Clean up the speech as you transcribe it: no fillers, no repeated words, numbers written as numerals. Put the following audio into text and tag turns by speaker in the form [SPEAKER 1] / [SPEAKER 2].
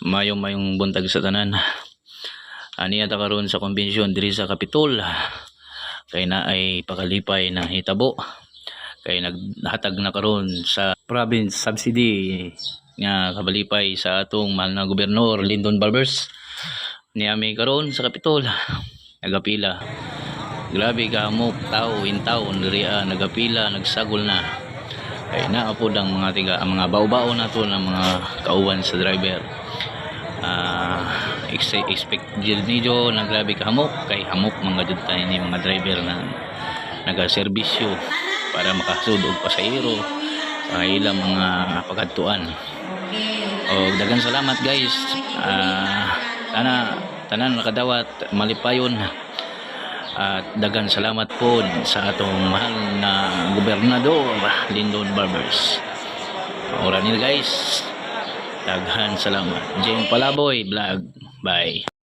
[SPEAKER 1] Mayong buntag sa tanan. Ani ata karon sa konbensyon diri sa Kapitol. Kay na ay pakalipay na hitabo. Kay naghatag na karon sa province subsidy nga kabalipay sa atong mahal na gobernador Lyndon Barbers. Niami karon sa Kapitol. Nagapila. Grabe ka mo tao in taon diri nagapila, nagsagol na. Kay naa pod ang mga bao-bao nato ng mga kauwan sa driver. Expect nidyo na grabe ka hamok kay hamok mga jud tayo ni mga driver na nagaserbisyo para makasud og pasahero sa ilang mga pagadtuan. Daghang salamat guys. Tanan nakadawat malipayon. At daghang salamat po sa atong mahal na gobernador Lyndon Barbers. Ora ni guys. Daghang salamat. Jeng Palaboy Vlog. Bye.